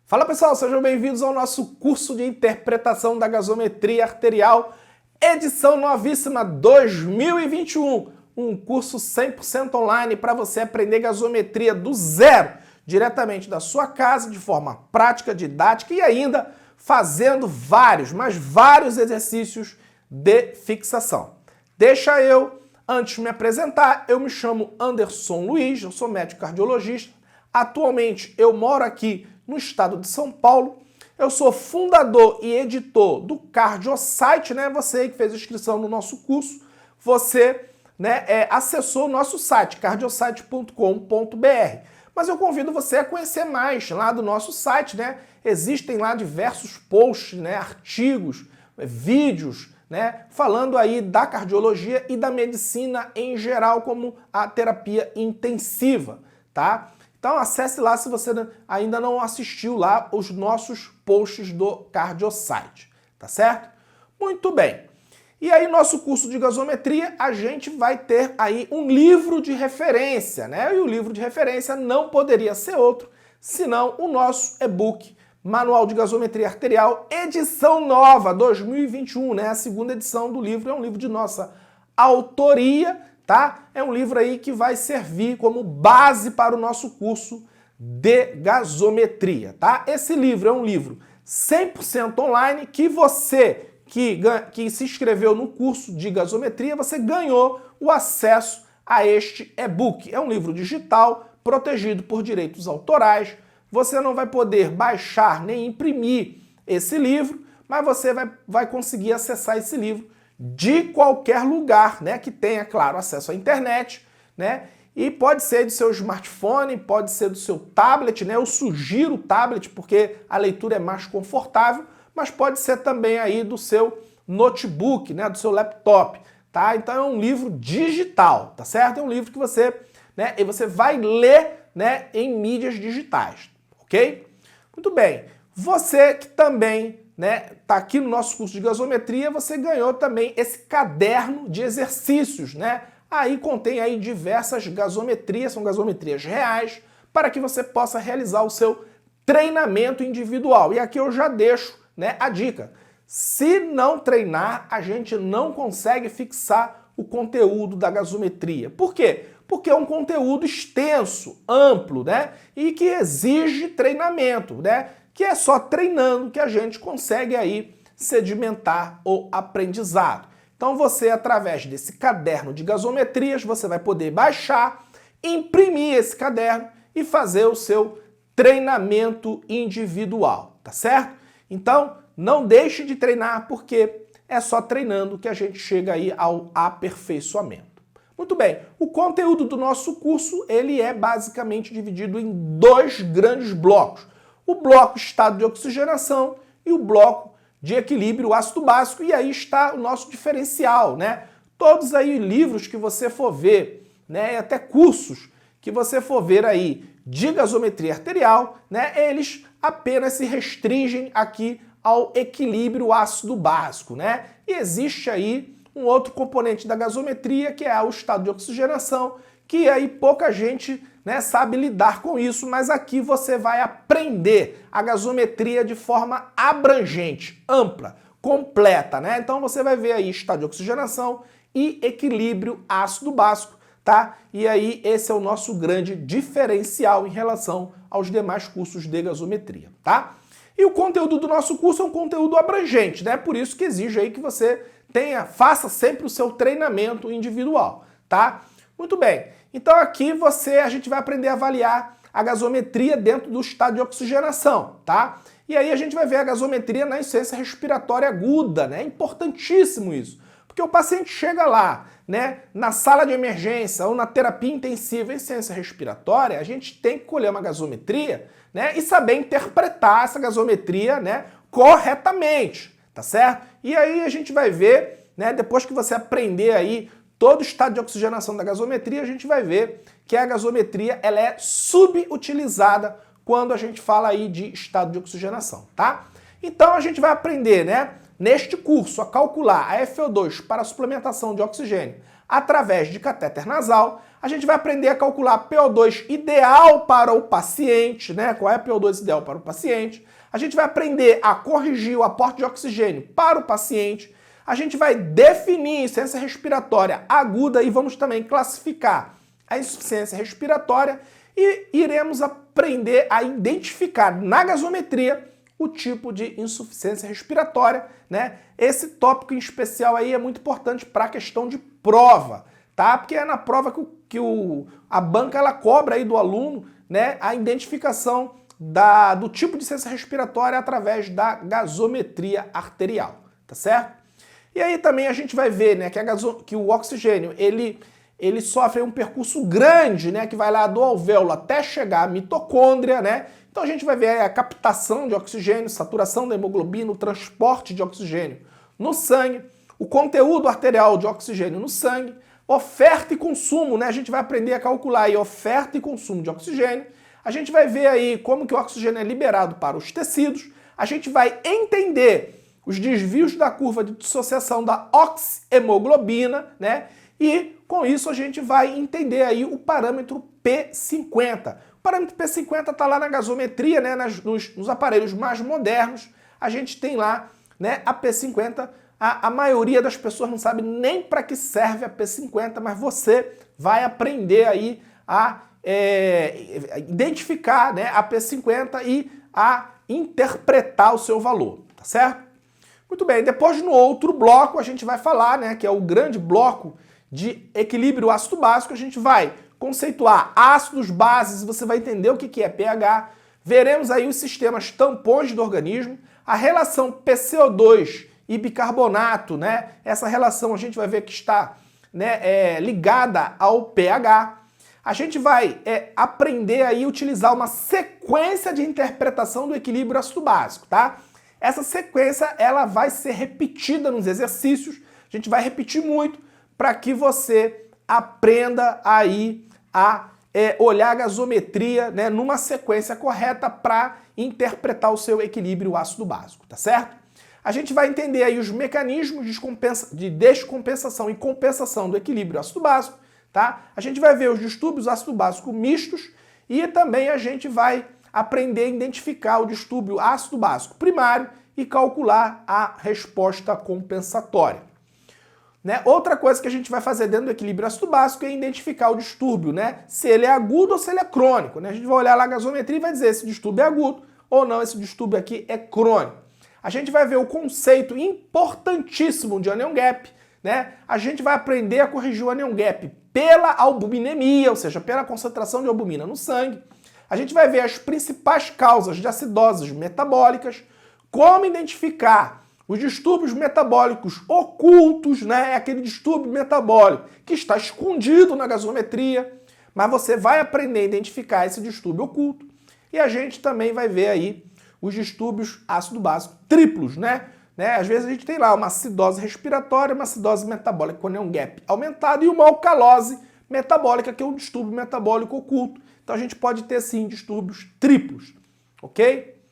Fala pessoal, sejam bem-vindos ao nosso curso de interpretação da gasometria arterial, edição novíssima 2021, um curso 100% online para você aprender gasometria do zero, diretamente da sua casa, de forma prática, didática e ainda fazendo vários exercícios de fixação. Deixa eu, antes de me apresentar, eu me chamo Anderson Luiz, eu sou médico cardiologista, atualmente eu moro aqui no estado de São Paulo. Eu sou fundador e editor do Cardiosite, né? Você aí que fez inscrição no nosso curso, você acessou o nosso site, cardiosite.com.br. Mas eu convido você a conhecer mais lá do nosso site, né? Existem lá diversos posts, né? Artigos, vídeos, né? Falando aí da cardiologia e da medicina em geral, como a terapia intensiva, tá? Então acesse lá se você ainda não assistiu lá os nossos posts do Cardiosite, tá certo? Muito bem. E aí nosso curso de gasometria, a gente vai ter aí um livro de referência, né? E o livro de referência não poderia ser outro, senão o nosso e-book Manual de Gasometria Arterial, edição nova, 2021, né? A segunda edição do livro é um livro de nossa autoria, tá? É um livro aí que vai servir como base para o nosso curso de gasometria, tá? Esse livro é um livro 100% online que você que se inscreveu no curso de gasometria, você ganhou o acesso a este e-book. É um livro digital, protegido por direitos autorais. Você não vai poder baixar nem imprimir esse livro, mas você vai conseguir acessar esse livro de qualquer lugar, né, que tenha, claro, acesso à internet, né, e pode ser do seu smartphone, pode ser do seu tablet, né, eu sugiro o tablet porque a leitura é mais confortável, mas pode ser também aí do seu notebook, né, do seu laptop, tá? Então é um livro digital, tá certo? É um livro que você, né, e você vai ler, né, em mídias digitais, ok? Muito bem. Você que também tá aqui no nosso curso de gasometria, você ganhou também esse caderno de exercícios, né? Aí contém aí diversas gasometrias, são gasometrias reais, para que você possa realizar o seu treinamento individual. E aqui eu já deixo, né, a dica. Se não treinar, a gente não consegue fixar o conteúdo da gasometria. Por quê? Porque é um conteúdo extenso, amplo, né? E que exige treinamento, né? Que é só treinando que a gente consegue aí sedimentar o aprendizado. Então você, através desse caderno de gasometrias, você vai poder baixar, imprimir esse caderno e fazer o seu treinamento individual, tá certo? Então não deixe de treinar, porque é só treinando que a gente chega aí ao aperfeiçoamento. Muito bem, o conteúdo do nosso curso, ele é basicamente dividido em dois grandes blocos. O bloco estado de oxigenação e o bloco de equilíbrio ácido básico, e aí está o nosso diferencial, né? Todos aí livros que você for ver, né, e até cursos que você for ver aí de gasometria arterial, né, eles apenas se restringem aqui ao equilíbrio ácido básico, né? E existe aí um outro componente da gasometria, que é o estado de oxigenação, que aí pouca gente, né, sabe lidar com isso, mas aqui você vai aprender a gasometria de forma abrangente, ampla, completa, né? Então você vai ver aí estado de oxigenação e equilíbrio ácido básico, tá? E aí esse é o nosso grande diferencial em relação aos demais cursos de gasometria, tá? E o conteúdo do nosso curso é um conteúdo abrangente, né? Por isso que exige aí que você faça sempre o seu treinamento individual, tá? Muito bem. Então aqui a gente vai aprender a avaliar a gasometria dentro do estado de oxigenação, tá? E aí a gente vai ver a gasometria na insuficiência respiratória aguda, né? É importantíssimo isso, porque o paciente chega lá, né, na sala de emergência ou na terapia intensiva em insuficiência respiratória, a gente tem que colher uma gasometria, né, e saber interpretar essa gasometria, né, corretamente, tá certo? E aí a gente vai ver, né, depois que você aprender aí todo o estado de oxigenação da gasometria, a gente vai ver que a gasometria ela é subutilizada quando a gente fala aí de estado de oxigenação, tá? Então a gente vai aprender, né, neste curso, a calcular a FO2 para a suplementação de oxigênio através de catéter nasal. A gente vai aprender a calcular PO2 ideal para o paciente, né? Qual é a PO2 ideal para o paciente? A gente vai aprender a corrigir o aporte de oxigênio para o paciente. A gente vai definir insuficiência respiratória aguda e vamos também classificar a insuficiência respiratória e iremos aprender a identificar na gasometria o tipo de insuficiência respiratória, né? Esse tópico em especial aí é muito importante para a questão de prova, tá? Porque é na prova que a banca ela cobra aí do aluno, né, a identificação do tipo de insuficiência respiratória através da gasometria arterial, tá certo? E aí também a gente vai ver, né, que o oxigênio, ele sofre um percurso grande, né, que vai lá do alvéolo até chegar à mitocôndria, né? Então a gente vai ver a captação de oxigênio, saturação da hemoglobina, o transporte de oxigênio no sangue, o conteúdo arterial de oxigênio no sangue, oferta e consumo, né? A gente vai aprender a calcular aí oferta e consumo de oxigênio. A gente vai ver aí como que o oxigênio é liberado para os tecidos. A gente vai entender os desvios da curva de dissociação da oxihemoglobina, né? E com isso a gente vai entender aí o parâmetro P50. O parâmetro P50 está lá na gasometria, né? Nos aparelhos mais modernos. A gente tem lá, né, a P50. A maioria das pessoas não sabe nem para que serve a P50, mas você vai aprender aí a identificar, né, a P50 e a interpretar o seu valor, tá certo? Muito bem, depois no outro bloco a gente vai falar, né, que é o grande bloco de equilíbrio ácido-básico, a gente vai conceituar ácidos, bases, você vai entender o que é pH, veremos aí os sistemas tampões do organismo, a relação PCO2 e bicarbonato, né, essa relação a gente vai ver que está, né, ligada ao pH. A gente vai aprender aí a utilizar uma sequência de interpretação do equilíbrio ácido-básico, tá? Essa sequência ela vai ser repetida nos exercícios, a gente vai repetir muito para que você aprenda aí a olhar a gasometria, né, numa sequência correta para interpretar o seu equilíbrio ácido-básico, tá certo? A gente vai entender aí os mecanismos de descompensação e compensação do equilíbrio ácido-básico, tá? A gente vai ver os distúrbios ácido-básico mistos e também a gente vai aprender a identificar o distúrbio ácido-básico primário e calcular a resposta compensatória. Né? Outra coisa que a gente vai fazer dentro do equilíbrio ácido-básico é identificar o distúrbio, né? Se ele é agudo ou se ele é crônico, né? A gente vai olhar lá a gasometria e vai dizer se o distúrbio é agudo ou não, esse distúrbio aqui é crônico. A gente vai ver o conceito importantíssimo de anion gap, né? A gente vai aprender a corrigir o anion gap pela albuminemia, ou seja, pela concentração de albumina no sangue. A gente vai ver as principais causas de acidoses metabólicas, como identificar os distúrbios metabólicos ocultos, né? É aquele distúrbio metabólico que está escondido na gasometria, mas você vai aprender a identificar esse distúrbio oculto. E a gente também vai ver aí os distúrbios ácido-básico triplos, né? Às vezes a gente tem lá uma acidose respiratória, uma acidose metabólica com anion gap aumentado e uma alcalose metabólica, que é um distúrbio metabólico oculto. Então a gente pode ter sim distúrbios triplos, ok?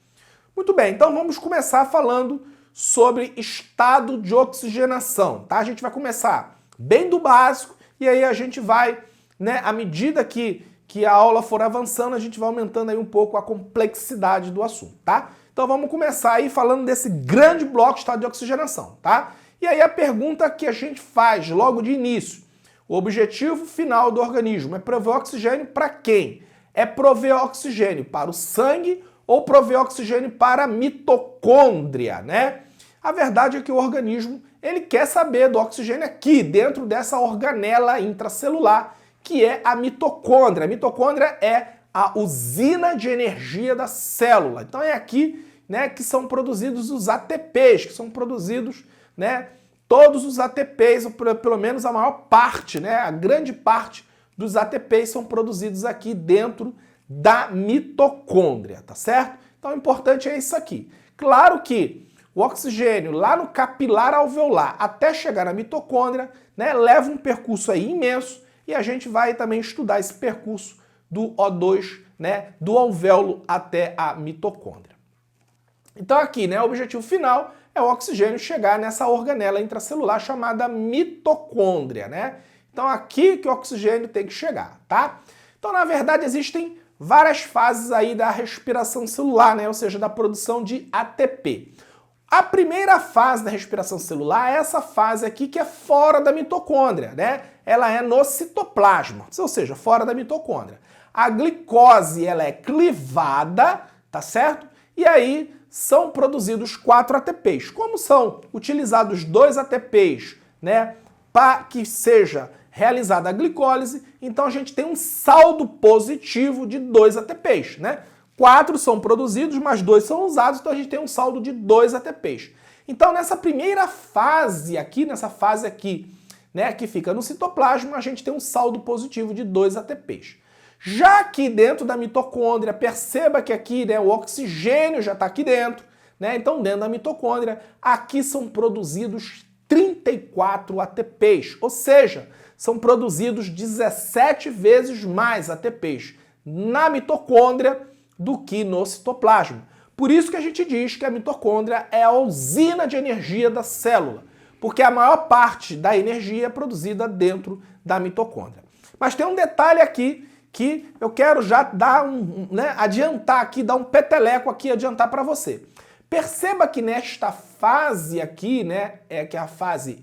Muito bem, então vamos começar falando sobre estado de oxigenação, tá? A gente vai começar bem do básico e aí a gente vai, né, à medida que a aula for avançando, a gente vai aumentando aí um pouco a complexidade do assunto, tá? Então vamos começar aí falando desse grande bloco de estado de oxigenação, tá? E aí a pergunta que a gente faz logo de início, o objetivo final do organismo é prover oxigênio para quem? É prover oxigênio para o sangue ou prover oxigênio para a mitocôndria, né? A verdade é que o organismo, ele quer saber do oxigênio aqui, dentro dessa organela intracelular, que é a mitocôndria. A mitocôndria é a usina de energia da célula. Então é aqui, né, que são produzidos os ATPs, que são produzidos, né, todos os ATPs, ou pelo menos a maior parte, né, a grande parte dos ATPs são produzidos aqui dentro da mitocôndria, tá certo? Então o importante é isso aqui. Claro que o oxigênio lá no capilar alveolar até chegar na mitocôndria, né, leva um percurso aí imenso e a gente vai também estudar esse percurso do O2, né, do alvéolo até a mitocôndria. Então aqui, né, o objetivo final é o oxigênio chegar nessa organela intracelular chamada mitocôndria, né? Então aqui que o oxigênio tem que chegar, tá? Então na verdade existem várias fases aí da respiração celular, né? Ou seja, da produção de ATP. A primeira fase da respiração celular é essa fase aqui que é fora da mitocôndria, né? Ela é no citoplasma, ou seja, fora da mitocôndria. A glicose, ela é clivada, tá certo? E aí são produzidos 4 ATPs. Como são utilizados 2 ATPs, né, para que seja realizada a glicólise, então a gente tem um saldo positivo de 2 ATPs, né? 4 são produzidos, mas 2 são usados, então a gente tem um saldo de 2 ATPs. Então nessa primeira fase aqui, né, que fica no citoplasma, a gente tem um saldo positivo de 2 ATPs. Já aqui dentro da mitocôndria, perceba que aqui, né, o oxigênio já está aqui dentro, né? Então dentro da mitocôndria, aqui são produzidos 34 ATPs, ou seja, são produzidos 17 vezes mais ATPs na mitocôndria do que no citoplasma. Por isso que a gente diz que a mitocôndria é a usina de energia da célula, porque a maior parte da energia é produzida dentro da mitocôndria. Mas tem um detalhe aqui que eu quero já dar adiantar aqui, dar um peteleco aqui, adiantar para você. Perceba que nesta fase aqui, né, que é a fase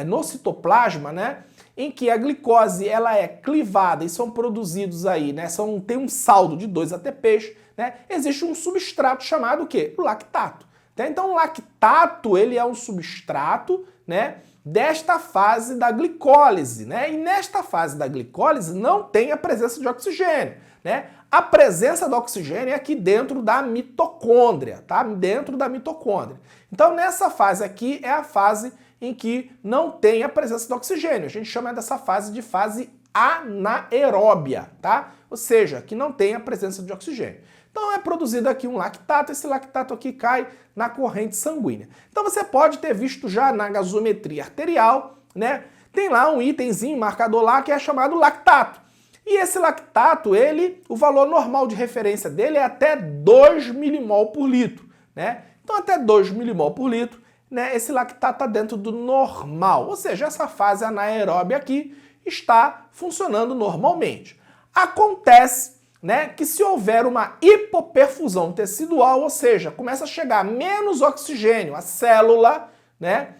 no citoplasma, né, em que a glicose ela é clivada e são produzidos aí, né, tem um saldo de 2 ATPs, né, existe um substrato chamado o quê? O lactato. Então o lactato, ele é um substrato, né, desta fase da glicólise, né? E nesta fase da glicólise não tem a presença de oxigênio, né? A presença do oxigênio é aqui dentro da mitocôndria, tá? Dentro da mitocôndria. Então nessa fase aqui é a fase em que não tem a presença do oxigênio. A gente chama dessa fase de fase anaeróbia, tá? Ou seja, que não tem a presença de oxigênio. Então é produzido aqui um lactato, esse lactato aqui cai na corrente sanguínea. Então você pode ter visto já na gasometria arterial, né? Tem lá um itemzinho, marcador lá, que é chamado lactato. E esse lactato, o valor normal de referência dele é até 2 milimol por litro, né? Então até 2 milimol por litro, né? Esse lactato está dentro do normal, ou seja, essa fase anaeróbia aqui está funcionando normalmente. Acontece, né, que se houver uma hipoperfusão tecidual, ou seja, começa a chegar menos oxigênio à célula, né,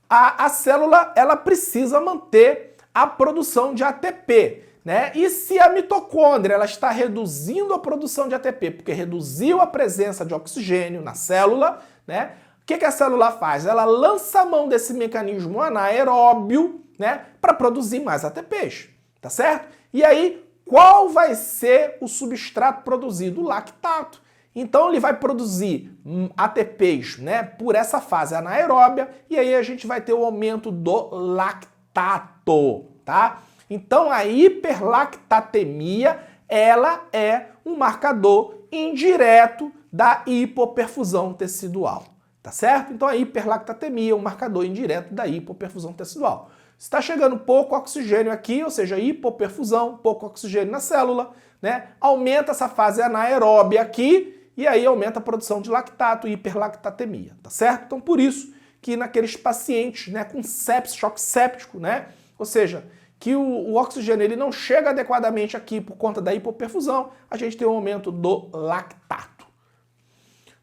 a célula ela precisa manter a produção de ATP, né? E se a mitocôndria ela está reduzindo a produção de ATP, porque reduziu a presença de oxigênio na célula, né? O que a célula faz? Ela lança a mão desse mecanismo anaeróbio, né, para produzir mais ATPs, tá certo? E aí, qual vai ser o substrato produzido? O lactato. Então ele vai produzir ATPs, né, por essa fase anaeróbia, e aí a gente vai ter o aumento do lactato, tá? Então a hiperlactatemia, ela é um marcador indireto da hipoperfusão tecidual, tá certo? Então a hiperlactatemia é um marcador indireto da hipoperfusão tecidual. Está chegando pouco oxigênio aqui, ou seja, hipoperfusão, pouco oxigênio na célula, né? Aumenta essa fase anaeróbia aqui e aí aumenta a produção de lactato e hiperlactatemia, tá certo? Então por isso que naqueles pacientes, né, com sepsis, choque séptico, né? Ou seja, que o oxigênio ele não chega adequadamente aqui por conta da hipoperfusão, a gente tem um aumento do lactato.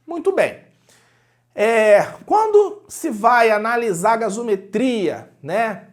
Muito bem. Quando se vai analisar a gasometria, né,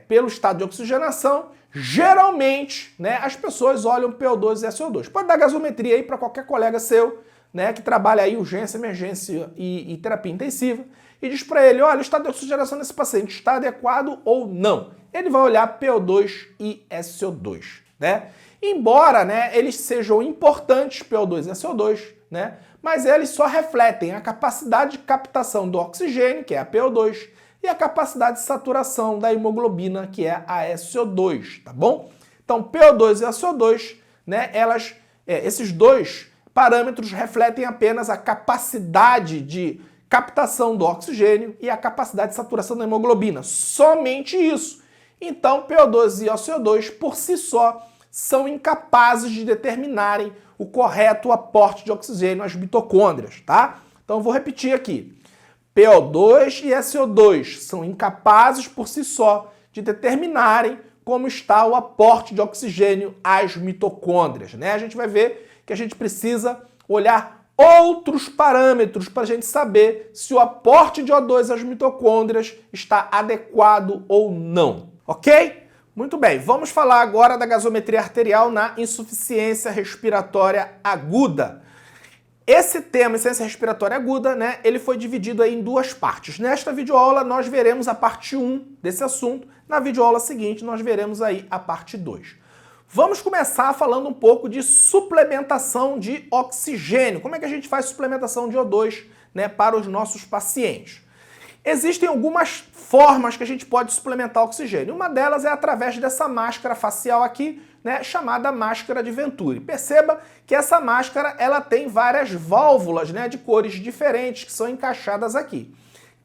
pelo estado de oxigenação, geralmente, né, as pessoas olham PO2 e SO2. Pode dar gasometria aí para qualquer colega seu, né, que trabalha aí urgência, emergência e terapia intensiva, e diz para ele, olha, o estado de oxigenação desse paciente está adequado ou não. Ele vai olhar PO2 e SO2, né? Embora, né, eles sejam importantes, PO2 e SO2, né, mas eles só refletem a capacidade de captação do oxigênio, que é a PO2, e a capacidade de saturação da hemoglobina, que é a SO2, tá bom? Então, PO2 e SO2, né, esses dois parâmetros refletem apenas a capacidade de captação do oxigênio e a capacidade de saturação da hemoglobina. Somente isso. Então, PO2 e SO2, por si só, são incapazes de determinarem o correto aporte de oxigênio às mitocôndrias, tá? Então, eu vou repetir aqui. PO2 e SO2 são incapazes por si só de determinarem como está o aporte de oxigênio às mitocôndrias, né? A gente vai ver que a gente precisa olhar outros parâmetros para a gente saber se o aporte de O2 às mitocôndrias está adequado ou não, ok? Muito bem, vamos falar agora da gasometria arterial na insuficiência respiratória aguda. Esse tema, insuficiência respiratória aguda, né, ele foi dividido aí em duas partes. Nesta videoaula nós veremos a parte 1 desse assunto, na videoaula seguinte nós veremos aí a parte 2. Vamos começar falando um pouco de suplementação de oxigênio. Como é que a gente faz suplementação de O2, né, para os nossos pacientes? Existem algumas formas que a gente pode suplementar oxigênio. Uma delas é através dessa máscara facial aqui, né, chamada máscara de Venturi. Perceba que essa máscara ela tem várias válvulas, né, de cores diferentes que são encaixadas aqui.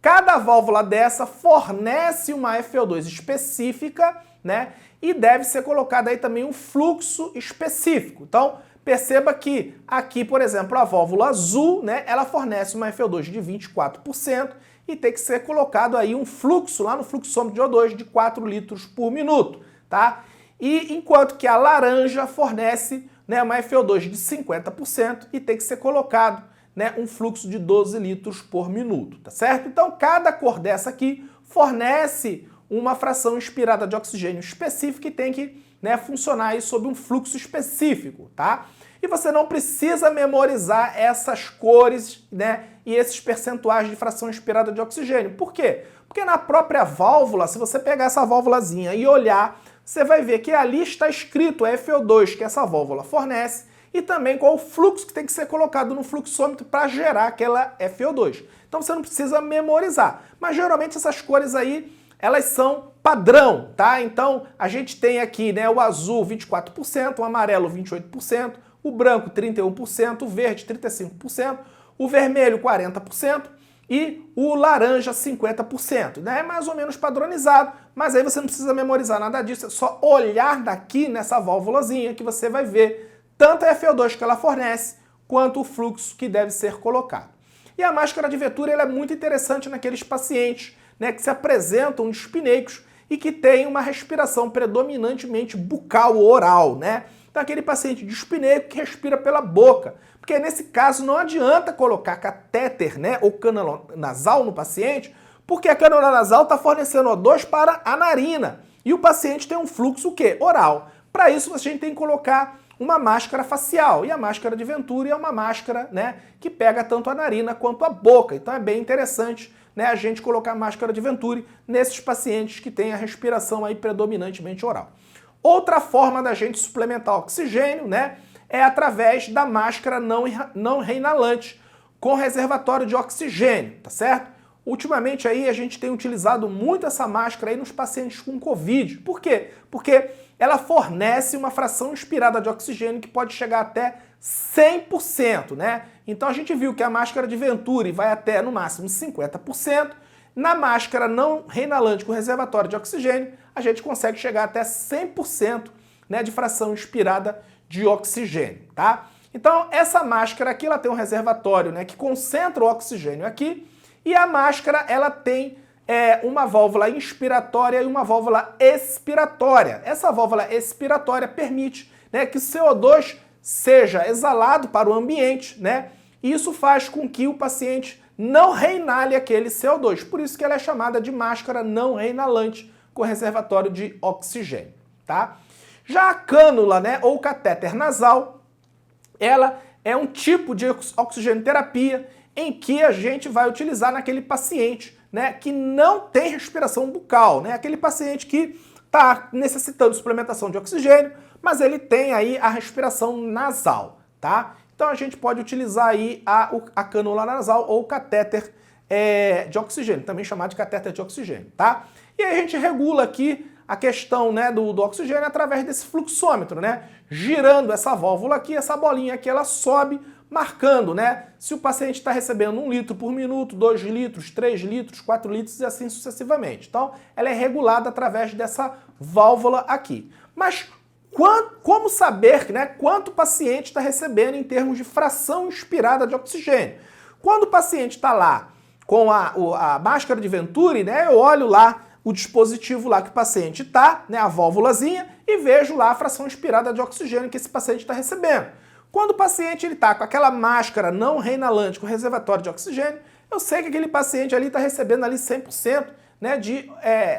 Cada válvula dessa fornece uma FO2 específica, né, e deve ser colocado aí também um fluxo específico. Então, perceba que aqui, por exemplo, a válvula azul, né, ela fornece uma FO2 de 24% e tem que ser colocado aí um fluxo lá no fluxômetro de O2 de 4 litros por minuto, tá? E enquanto que a laranja fornece, né, uma FO2 de 50% e tem que ser colocado, né, um fluxo de 12 litros por minuto, tá certo? Então, cada cor dessa aqui fornece uma fração inspirada de oxigênio específica e tem que, né, funcionar aí sob um fluxo específico, tá? E você não precisa memorizar essas cores, né, e esses percentuais de fração inspirada de oxigênio. Por quê? Porque na própria válvula, se você pegar essa válvulazinha e olhar, você vai ver que ali está escrito a FO2 que essa válvula fornece e também qual o fluxo que tem que ser colocado no fluxômetro para gerar aquela FO2. Então você não precisa memorizar. Mas geralmente essas cores aí, elas são padrão, tá? Então a gente tem aqui, né, o azul 24%, o amarelo 28%, o branco 31%, o verde 35%, o vermelho 40% e o laranja 50%. Né? É mais ou menos padronizado, mas aí você não precisa memorizar nada disso, é só olhar daqui nessa válvulazinha que você vai ver tanto a FO2 que ela fornece, quanto o fluxo que deve ser colocado. E a máscara de Venturi ela é muito interessante naqueles pacientes, né, que se apresentam dispneicos e que têm uma respiração predominantemente bucal ou oral, né? Então aquele paciente dispneico que respira pela boca, porque nesse caso não adianta colocar catéter, né, ou cânula nasal no paciente, porque a cânula nasal está fornecendo O2 para a narina e o paciente tem um fluxo o quê? Oral. Para isso a gente tem que colocar uma máscara facial e a máscara de Venturi é uma máscara, né, que pega tanto a narina quanto a boca. Então é bem interessante, né, a gente colocar a máscara de Venturi nesses pacientes que têm a respiração aí predominantemente oral. Outra forma da gente suplementar oxigênio, né, é através da máscara não reinalante com reservatório de oxigênio, tá certo? Ultimamente aí a gente tem utilizado muito essa máscara aí nos pacientes com Covid. Por quê? Porque ela fornece uma fração inspirada de oxigênio que pode chegar até 100%, né? Então a gente viu que a máscara de Venturi vai até no máximo 50%. Na máscara não reinalante com reservatório de oxigênio, a gente consegue chegar até 100%, né, de fração inspirada de oxigênio, tá? Então, essa máscara aqui, ela tem um reservatório, né, que concentra o oxigênio aqui, e a máscara, ela tem uma válvula inspiratória e uma válvula expiratória. Essa válvula expiratória permite, né, que o CO2 seja exalado para o ambiente, né, e isso faz com que o paciente não reinale aquele CO2. Por isso que ela é chamada de máscara não reinalante com reservatório de oxigênio, tá? Já a cânula, né, ou catéter nasal, ela é um tipo de oxigenoterapia em que a gente vai utilizar naquele paciente, né, que não tem respiração bucal, né, aquele paciente que está necessitando de suplementação de oxigênio, mas ele tem aí a respiração nasal, tá? Então a gente pode utilizar aí a cânula nasal ou catéter de oxigênio, também chamado de catéter de oxigênio, tá? E aí a gente regula aqui a questão, né, do oxigênio através desse fluxômetro, né? Girando essa válvula aqui, essa bolinha aqui, ela sobe, marcando, né, se o paciente está recebendo 1 litro por minuto, 2 litros, 3 litros, 4 litros e assim sucessivamente. Então, ela é regulada através dessa válvula aqui. Mas como saber, né, quanto o paciente está recebendo em termos de fração inspirada de oxigênio? Quando o paciente está lá com a máscara de Venturi, né, eu olho lá o dispositivo lá que o paciente está, né, a válvulazinha, e vejo lá a fração inspirada de oxigênio que esse paciente está recebendo. Quando o paciente está com aquela máscara não reinalante com reservatório de oxigênio, eu sei que aquele paciente ali está recebendo ali 100%, né, de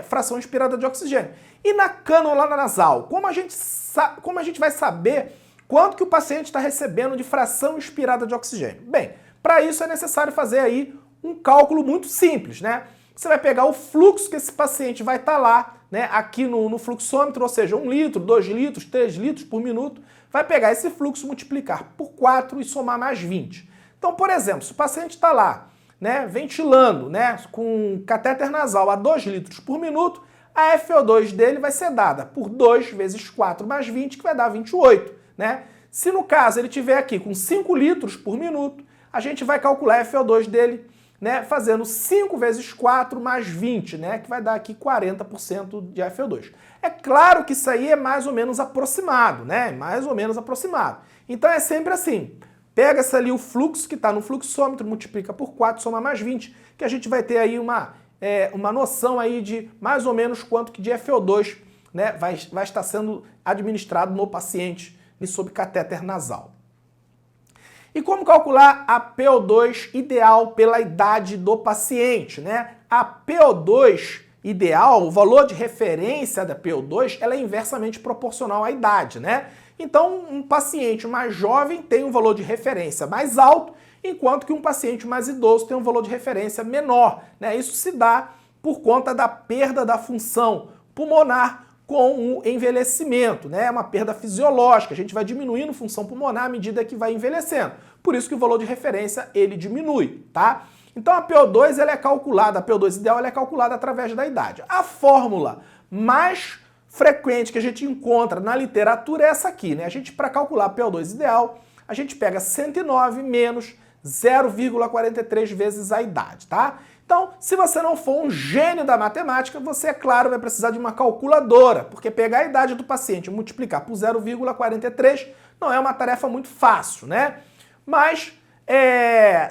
fração inspirada de oxigênio. E na cânula nasal, como a gente vai saber quanto que o paciente está recebendo de fração inspirada de oxigênio? Bem, para isso é necessário fazer aí um cálculo muito simples, né? Você vai pegar o fluxo que esse paciente vai estar lá, né, aqui no fluxômetro, ou seja, 1 litro, 2 litros, 3 litros por minuto, vai pegar esse fluxo, multiplicar por 4 e somar mais 20. Então, por exemplo, se o paciente está lá, né, ventilando, né, com catéter nasal a 2 litros por minuto, a FO2 dele vai ser dada por 2 vezes 4 mais 20, que vai dar 28, né? Se no caso ele tiver aqui com 5 litros por minuto, a gente vai calcular a FO2 dele, né, fazendo 5 vezes 4 mais 20, né, que vai dar aqui 40% de FO2. É claro que isso aí é mais ou menos aproximado, né, mais ou menos aproximado. Então é sempre assim, pega-se ali o fluxo que está no fluxômetro, multiplica por 4, soma mais 20, que a gente vai ter aí uma noção aí de mais ou menos quanto que de FO2, né, vai estar sendo administrado no paciente sob catéter nasal. E como calcular a PO2 ideal pela idade do paciente, né? A PO2 ideal, o valor de referência da PO2, ela é inversamente proporcional à idade, né? Então, um paciente mais jovem tem um valor de referência mais alto, enquanto que um paciente mais idoso tem um valor de referência menor, né? Isso se dá por conta da perda da função pulmonar com o envelhecimento, né? É uma perda fisiológica, a gente vai diminuindo função pulmonar à medida que vai envelhecendo. Por isso que o valor de referência, ele diminui, tá? Então a PO2, ela é calculada, a PO2 ideal, ela é calculada através da idade. A fórmula mais frequente que a gente encontra na literatura é essa aqui, né? A gente, para calcular a PO2 ideal, a gente pega 109 menos 0,43 vezes a idade, tá? Então, se você não for um gênio da matemática, você, é claro, vai precisar de uma calculadora, porque pegar a idade do paciente e multiplicar por 0,43 não é uma tarefa muito fácil, né? Mas,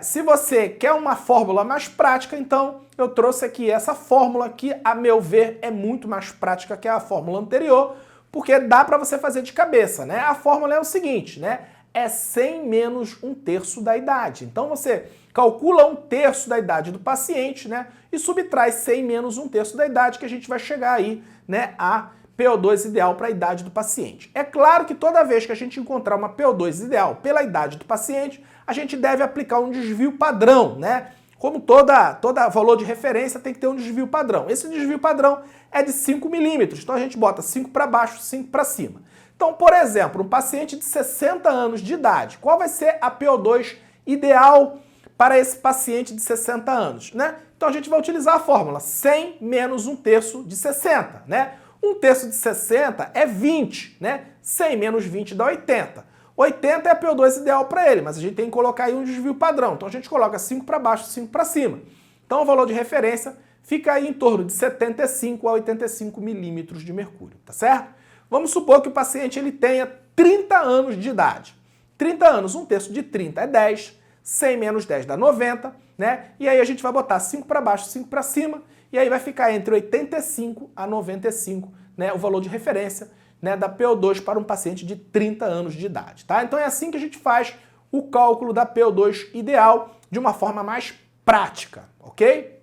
se você quer uma fórmula mais prática, então eu trouxe aqui essa fórmula que, a meu ver, é muito mais prática que a fórmula anterior, porque dá para você fazer de cabeça, né? A fórmula é o seguinte, né? É 100 menos 1/3 da idade. Então você calcula 1/3 da idade do paciente, né? E subtrai 100 menos 1/3 da idade, que a gente vai chegar aí, né, a PO2 ideal para a idade do paciente. É claro que toda vez que a gente encontrar uma PO2 ideal pela idade do paciente, a gente deve aplicar um desvio padrão, né? Como toda valor de referência tem que ter um desvio padrão. Esse desvio padrão é de 5 milímetros, então a gente bota 5 para baixo, 5 para cima. Então, por exemplo, um paciente de 60 anos de idade, qual vai ser a PO2 ideal para esse paciente de 60 anos, né? Então a gente vai utilizar a fórmula 100 menos 1/3 de 60, né? 1/3 de 60 é 20, né? 100 menos 20 dá 80. 80 é a PO2 ideal para ele, mas a gente tem que colocar aí um desvio padrão. Então a gente coloca 5 para baixo, 5 para cima. Então o valor de referência fica aí em torno de 75 a 85 milímetros de mercúrio, tá certo? Vamos supor que o paciente ele tenha 30 anos de idade. 30 anos, 1/3 de 30 é 10, 100 menos 10 dá 90, né? E aí a gente vai botar 5 para baixo, 5 para cima, e aí vai ficar entre 85 a 95, né, o valor de referência, né, da PO2 para um paciente de 30 anos de idade, tá? Então é assim que a gente faz o cálculo da PO2 ideal de uma forma mais prática, ok?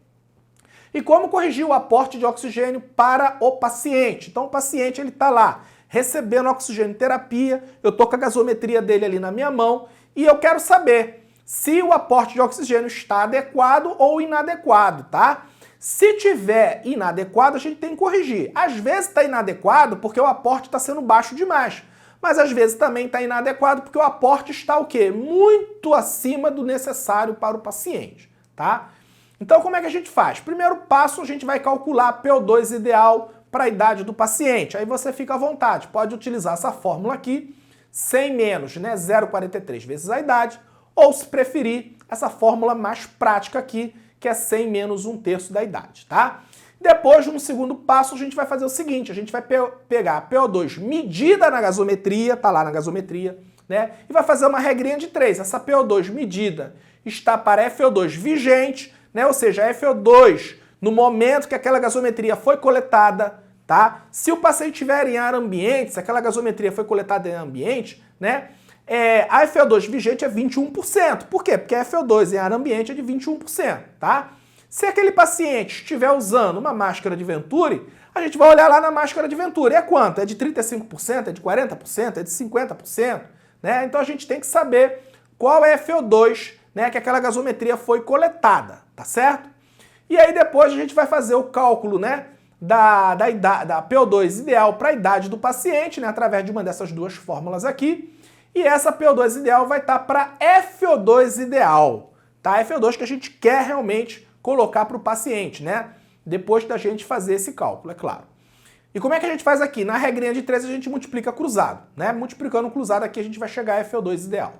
E como corrigir o aporte de oxigênio para o paciente? Então o paciente ele está lá recebendo oxigênio terapia, eu estou com a gasometria dele ali na minha mão e eu quero saber se o aporte de oxigênio está adequado ou inadequado, tá? Se tiver inadequado, a gente tem que corrigir. Às vezes está inadequado porque o aporte está sendo baixo demais, mas às vezes também está inadequado porque o aporte está o quê? Muito acima do necessário para o paciente, tá? Então, como é que a gente faz? Primeiro passo, a gente vai calcular a PO2 ideal para a idade do paciente. Aí você fica à vontade, pode utilizar essa fórmula aqui, 100 menos, né, 0,43 vezes a idade, ou se preferir, essa fórmula mais prática aqui, que é 100 menos 1/3 da idade, tá? Depois, num segundo passo, a gente vai fazer o seguinte, a gente vai pegar a PO2 medida na gasometria, tá lá na gasometria, né, e vai fazer uma regrinha de 3. Essa PO2 medida está para FO2 vigente, né? Ou seja, a FO2 no momento que aquela gasometria foi coletada, tá? Se o paciente estiver em ar ambiente, se aquela gasometria foi coletada em ambiente, né? A FO2 vigente é 21%. Por quê? Porque a FO2 em ar ambiente é de 21%, tá? Se aquele paciente estiver usando uma máscara de Venturi, a gente vai olhar lá na máscara de Venturi. É quanto? É de 35%? É de 40%? É de 50%? Né? Então a gente tem que saber qual é a FO2, né, que aquela gasometria foi coletada, tá certo? E aí depois a gente vai fazer o cálculo, né, da PO2 ideal para a idade do paciente, né, através de uma dessas duas fórmulas aqui. E essa PO2 ideal vai estar para FO2 ideal, tá? FO2 que a gente quer realmente colocar para o paciente, né? Depois da gente fazer esse cálculo, é claro. E como é que a gente faz aqui? Na regrinha de 3 a gente multiplica cruzado, né? Multiplicando cruzado aqui a gente vai chegar a FO2 ideal.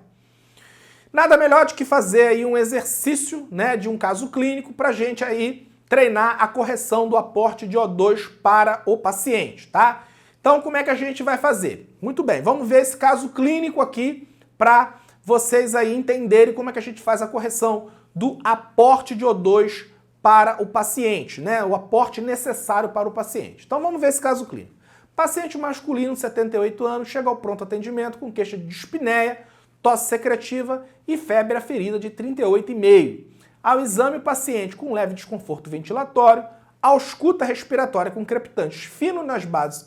Nada melhor do que fazer aí um exercício, né, de um caso clínico para a gente aí treinar a correção do aporte de O2 para o paciente, tá? Então, como é que a gente vai fazer? Muito bem, vamos ver esse caso clínico aqui para vocês aí entenderem como é que a gente faz a correção do aporte de O2 para o paciente, né? O aporte necessário para o paciente. Então, vamos ver esse caso clínico. Paciente masculino, 78 anos, chega ao pronto atendimento com queixa de dispneia, tosse secretiva e febre aferida de 38,5. Ao exame, o paciente com leve desconforto ventilatório, ausculta respiratória com crepitantes finos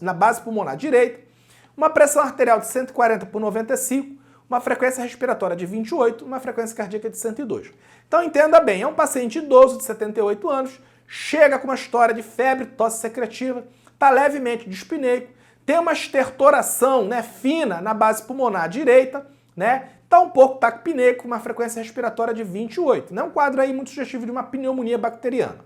na base pulmonar direita, uma pressão arterial de 140 por 95, uma frequência respiratória de 28, uma frequência cardíaca de 102. Então entenda bem, é um paciente idoso de 78 anos, chega com uma história de febre, tosse secretiva, está levemente dispneico, tem uma estertoração, né, fina na base pulmonar direita, né? Tá um pouco taquipneico, uma frequência respiratória de 28. Não é um quadro aí muito sugestivo de uma pneumonia bacteriana.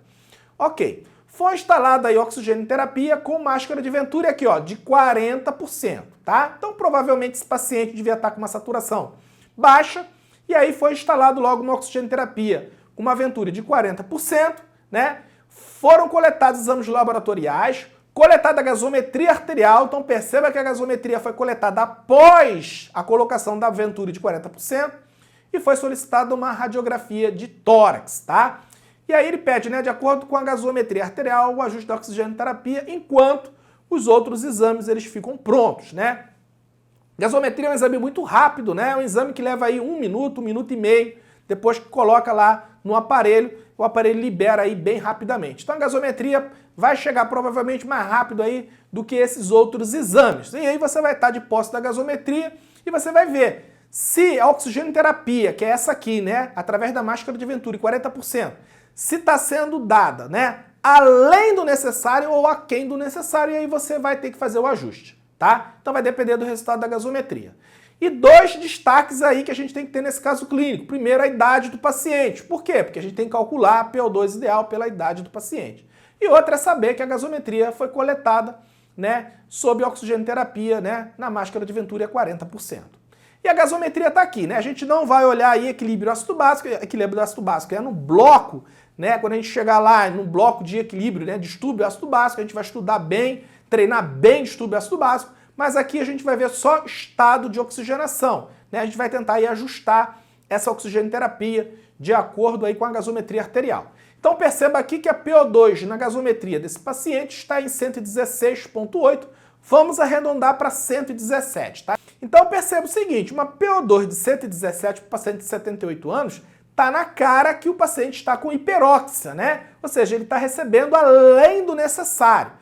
Ok. Foi instalada aí oxigênio terapia com máscara de Venturi aqui, ó, de 40%, tá? Então provavelmente esse paciente devia estar com uma saturação baixa e aí foi instalado logo uma oxigênio terapia com uma Venturi de 40%, né? Foram coletados exames laboratoriais, coletada a gasometria arterial, então perceba que a gasometria foi coletada após a colocação da Venturi de 40% e foi solicitada uma radiografia de tórax, tá? E aí ele pede, né, de acordo com a gasometria arterial, o ajuste da oxigênio terapia, enquanto os outros exames eles ficam prontos, né? Gasometria é um exame muito rápido, né? É um exame que leva aí 1 minuto, 1 minuto e meio, depois que coloca lá no aparelho, o aparelho libera aí bem rapidamente. Então a gasometria vai chegar provavelmente mais rápido aí do que esses outros exames. E aí você vai estar de posse da gasometria e você vai ver se a oxigênio terapia, que é essa aqui, né, através da máscara de Venturi, 40%, se está sendo dada, né, além do necessário ou aquém do necessário, e aí você vai ter que fazer o ajuste, tá? Então vai depender do resultado da gasometria. E 2 destaques aí que a gente tem que ter nesse caso clínico. Primeiro, a idade do paciente. Por quê? Porque a gente tem que calcular a PO2 ideal pela idade do paciente. E outra é saber que a gasometria foi coletada, né, sob oxigênio terapia, né, na máscara de Venturi a 40%. E a gasometria está aqui, né? A gente não vai olhar aí equilíbrio ácido básico é no bloco, né? Quando a gente chegar lá no bloco de equilíbrio, né, distúrbio ácido básico, a gente vai estudar bem, treinar bem distúrbio ácido básico, mas aqui a gente vai ver só estado de oxigenação, né? A gente vai tentar aí ajustar essa oxigênio terapia de acordo aí com a gasometria arterial. Então perceba aqui que a PO2 na gasometria desse paciente está em 116,8, vamos arredondar para 117, tá? Então perceba o seguinte, uma PO2 de 117 para o paciente de 78 anos, tá na cara que o paciente está com hiperóxia, né? Ou seja, ele está recebendo além do necessário.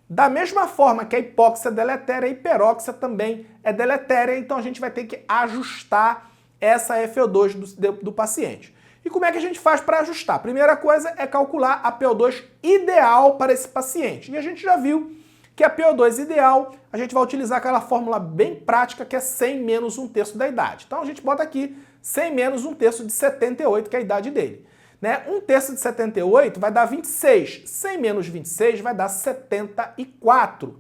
Da mesma forma que a hipóxia é deletéria, a hiperóxia também é deletéria, então a gente vai ter que ajustar essa FO2 do paciente. E como é que a gente faz para ajustar? A primeira coisa é calcular a PO2 ideal para esse paciente. E a gente já viu que a PO2 ideal, a gente vai utilizar aquela fórmula bem prática que é 100 menos 1/3 da idade. Então a gente bota aqui 100 menos 1/3 de 78, que é a idade dele. Né? 1/3 de 78 vai dar 26. 100 menos 26 vai dar 74.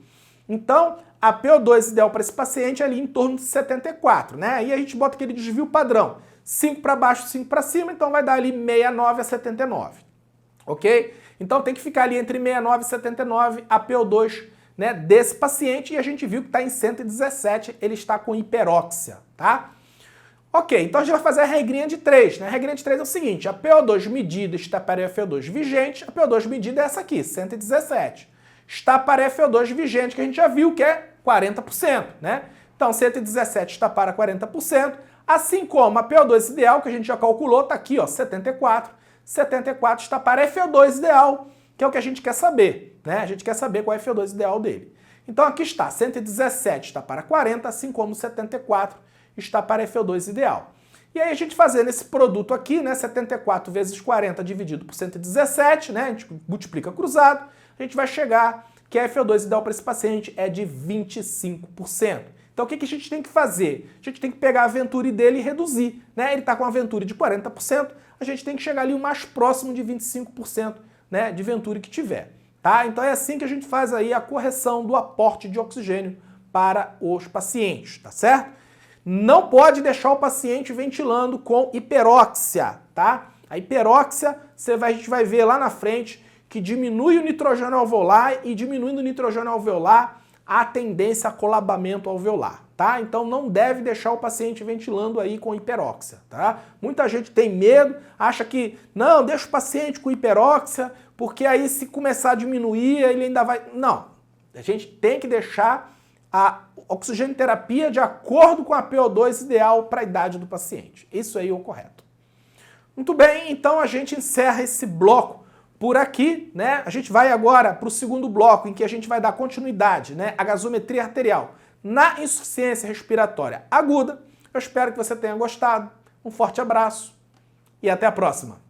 Então, a PO2 ideal para esse paciente é ali em torno de 74. Né? Aí a gente bota aquele desvio padrão. 5 para baixo, 5 para cima, então vai dar ali 69 a 79. Ok? Então tem que ficar ali entre 69 e 79 a PO2, né, desse paciente, e a gente viu que está em 117, ele está com hiperóxia, tá? Ok, então a gente vai fazer a regrinha de 3, né? A regrinha de 3 é o seguinte, a PO2 medida está para a FO2 vigente, a PO2 medida é essa aqui, 117. Está para a FO2 vigente, que a gente já viu que é 40%, né? Então 117 está para 40%, assim como a PO2 ideal, que a gente já calculou, está aqui, ó, 74. 74 está para a FO2 ideal, que é o que a gente quer saber, né? A gente quer saber qual é a FO2 ideal dele. Então aqui está, 117 está para 40, assim como 74 está para FO2 ideal. E aí a gente fazendo esse produto aqui, né, 74 vezes 40 dividido por 117, né, a gente multiplica cruzado, a gente vai chegar que a FO2 ideal para esse paciente é de 25%. Então o que a gente tem que fazer? A gente tem que pegar a Venturi dele e reduzir, né? Ele está com a Venturi de 40%, a gente tem que chegar ali o mais próximo de 25%, né, de Venturi que tiver, tá? Então é assim que a gente faz aí a correção do aporte de oxigênio para os pacientes, tá certo? Não pode deixar o paciente ventilando com hiperóxia, tá? A hiperóxia, a gente vai ver lá na frente que diminui o nitrogênio alveolar e diminuindo o nitrogênio alveolar, há tendência a colabamento alveolar, tá? Então não deve deixar o paciente ventilando aí com hiperóxia, tá? Muita gente tem medo, acha que, não, deixa o paciente com hiperóxia, porque aí se começar a diminuir, ele ainda vai... Não, a gente tem que deixar a oxigenoterapia de acordo com a PO2 ideal para a idade do paciente. Isso aí é o correto. Muito bem, então a gente encerra esse bloco por aqui, né? A gente vai agora para o segundo bloco, em que a gente vai dar continuidade, né? A gasometria arterial na insuficiência respiratória aguda. Eu espero que você tenha gostado. Um forte abraço e até a próxima.